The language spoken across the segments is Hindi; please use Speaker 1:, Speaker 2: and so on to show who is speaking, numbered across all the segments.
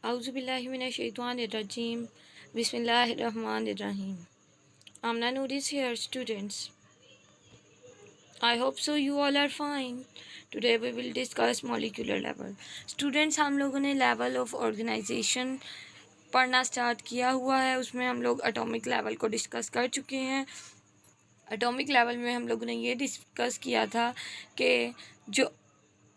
Speaker 1: Auzubillahiminash-shaytanir-rajim. Bismillahir-rahmanir-rahim. Amna Noor is here, students. I hope so you all are fine. Today we will discuss molecular level. Students, हम लोगों ने level of organization पढ़ना स्टार्ट किया हुआ है. उसमें हम लोग एटॉमिक लेवल को डिस्कस कर चुके हैं. एटॉमिक लेवल में हम लोगों ने ये डिस्कस किया था कि जो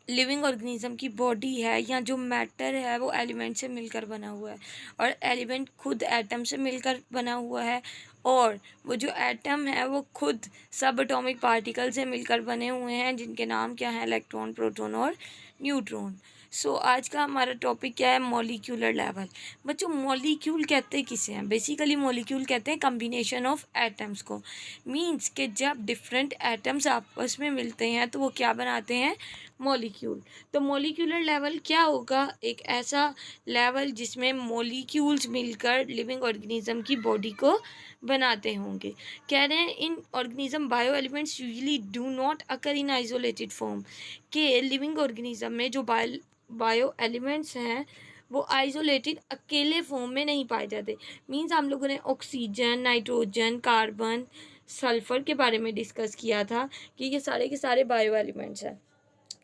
Speaker 1: लिविंग ऑर्गेनिज्म की बॉडी है या जो मैटर है वो एलिमेंट से मिलकर बना हुआ है और एलिमेंट खुद एटम से मिलकर बना हुआ है और वो जो एटम है वो खुद सब एटॉमिक पार्टिकल से मिलकर बने हुए हैं जिनके नाम क्या है, इलेक्ट्रॉन, प्रोटॉन और न्यूट्रॉन. सो आज का हमारा टॉपिक क्या है, मॉलिक्यूलर लेवल. बच्चों, मॉलिक्यूल कहते हैं किसे हैं? बेसिकली मॉलिक्यूल कहते हैं कम्बिनेशन ऑफ एटम्स को. मीन्स कि जब डिफरेंट एटम्स आपस में मिलते हैं तो वो क्या बनाते हैं, मॉलिक्यूल. तो मॉलिक्यूलर लेवल क्या होगा, एक ऐसा लेवल जिसमें मॉलिक्यूल्स मिलकर लिविंग ऑर्गेनिज्म की बॉडी को बनाते होंगे. कह रहे हैं इन organism bio elements usually do not occur in isolated form. के लिविंग ऑर्गेनिज्म में जो बायो एलिमेंट्स हैं वो आइसोलेटेड अकेले फॉर्म में नहीं पाए जाते. मीन्स हम लोगों ने ऑक्सीजन, नाइट्रोजन, कार्बन, सल्फर के बारे में डिस्कस किया था कि ये सारे के सारे बायो एलिमेंट्स हैं.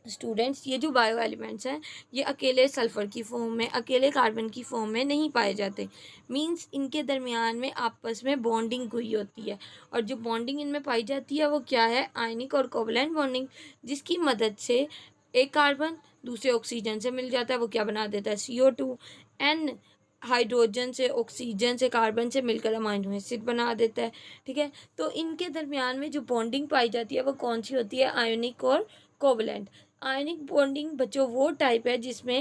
Speaker 1: स्टूडेंट्स, ये जो बायो एलिमेंट्स हैं ये अकेले सल्फ़र की फॉर्म में, अकेले कार्बन की फॉर्म में नहीं पाए जाते. मींस इनके दरमियान में आपस में बॉन्डिंग हुई होती है और जो बॉन्डिंग इनमें पाई जाती है वो क्या है, आयनिक और कोवलेंट बॉन्डिंग, जिसकी मदद से एक कार्बन दूसरे ऑक्सीजन से मिल जाता है. वो क्या बना देता है, CO2. एन हाइड्रोजन से, ऑक्सीजन से, कार्बन से मिलकर अमाइनो एसिड बना देता है. ठीक है, तो इनके दरमियान में जो बॉन्डिंग पाई जाती है वो कौन सी होती है, आयनिक और कोवलेंट. आयनिक बॉन्डिंग बच्चों वो टाइप है जिसमें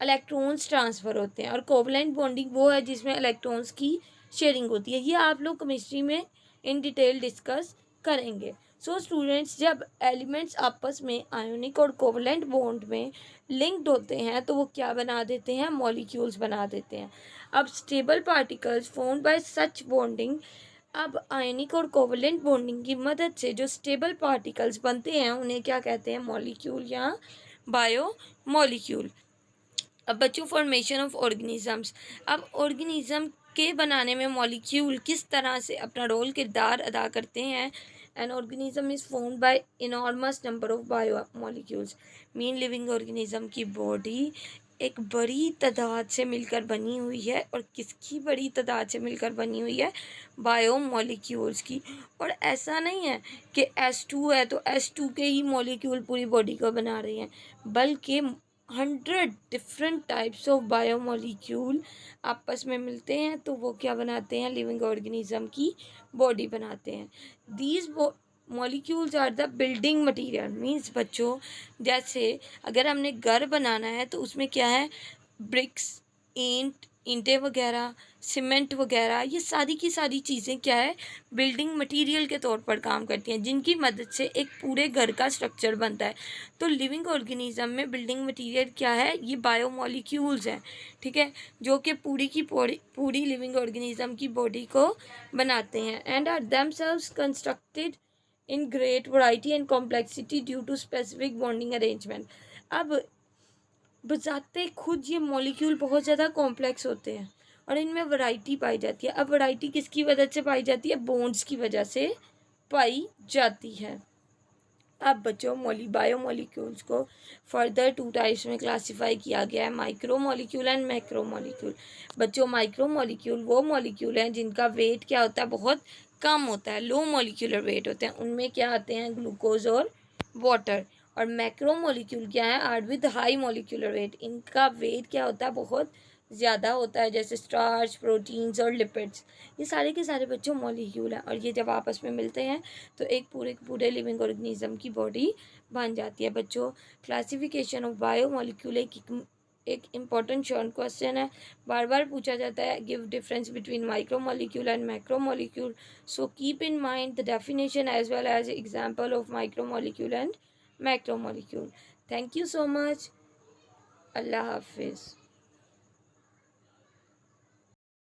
Speaker 1: इलेक्ट्रॉन्स ट्रांसफ़र होते हैं और कोवलेंट बॉन्डिंग वो है जिसमें इलेक्ट्रॉन्स की शेयरिंग होती है. ये आप लोग केमिस्ट्री में इन डिटेल डिस्कस करेंगे. सो स्टूडेंट्स, जब एलिमेंट्स आपस में आयोनिक और कोवलेंट बॉन्ड में लिंक्ड होते हैं तो वो क्या बना देते हैं, मॉलिक्यूल्स बना देते हैं. अब stable particles formed by such bonding, अब आयनिक और कोवलेंट बॉन्डिंग की मदद से जो स्टेबल पार्टिकल्स बनते हैं उन्हें क्या कहते हैं, मॉलिक्यूल या बायो मॉलिक्यूल. अब बच्चों, फॉर्मेशन ऑफ ऑर्गेनिजम्स. अब ऑर्गेनिज्म के बनाने में मॉलिक्यूल किस तरह से अपना रोल किरदार अदा करते हैं. An organism is formed by enormous number of bio molecules. Mean living organism की बॉडी एक बड़ी तादाद से मिलकर बनी हुई है. और किसकी बड़ी तादाद से मिलकर बनी हुई है, बायो मॉलिक्यूल्स की. और ऐसा नहीं है कि H2 है तो H2 के ही मॉलिक्यूल पूरी बॉडी को बना रहे हैं, बल्कि 100 डिफरेंट टाइप्स ऑफ बायोमोलिक्यूल आपस में मिलते हैं तो वो क्या बनाते हैं, लिविंग ऑर्गेनिज्म की बॉडी बनाते हैं. These molecules are the building material. Means बच्चों, जैसे अगर हमने घर बनाना है तो उसमें क्या है, ब्रिक्स, ईंटें वगैरह, सीमेंट वगैरह, ये सारी की सारी चीज़ें क्या है, बिल्डिंग मटेरियल के तौर पर काम करती हैं जिनकी मदद से एक पूरे घर का स्ट्रक्चर बनता है. तो लिविंग ऑर्गेनिज्म में बिल्डिंग मटेरियल क्या है, ये बायोमोलिक्यूल्स हैं. ठीक है, जो कि पूरी लिविंग ऑर्गेनिज्म की बॉडी को बनाते हैं. And are themselves constructed in great variety and complexity due to specific bonding arrangement. अब बजाते खुद ये मॉलिक्यूल बहुत ज़्यादा कॉम्प्लेक्स होते हैं और इनमें वैरायटी पाई जाती है. अब वैरायटी किसकी वजह से पाई जाती है, बॉन्ड्स की वजह से पाई जाती है. अब बच्चों, बायोमोलिक्यूल्स को फर्दर 2 टाइप्स में क्लासिफाई किया गया है, micro molecule and macro molecule. बच्चों, माइक्रो मॉलिक्यूल वो मॉलिक्यूल हैं जिनका वेट क्या होता है, बहुत कम होता है, लो मॉलिक्यूलर वेट होते हैं. उनमें क्या आते हैं, ग्लूकोज और वाटर. और मैक्रो मॉलिक्यूल क्या है, are with high molecular weight. इनका वेट क्या होता है, बहुत ज़्यादा होता है, जैसे स्टार्च, प्रोटीन्स और लिपिड्स. ये सारे के सारे बच्चों मॉलिक्यूल हैं और ये जब आपस में मिलते हैं तो एक पूरे लिविंग ऑर्गेनिज्म की बॉडी बन जाती है. बच्चों, क्लासिफिकेशन ऑफ बायो मॉलिक्यूल एक इम्पॉर्टेंट शॉर्ट क्वेश्चन है, बार बार पूछा जाता है. Give difference between micro molecule and macro molecule. So keep in mind the definition as well as example of micro molecule and macro molecule. Thank you so much. अल्लाह हाफिज़.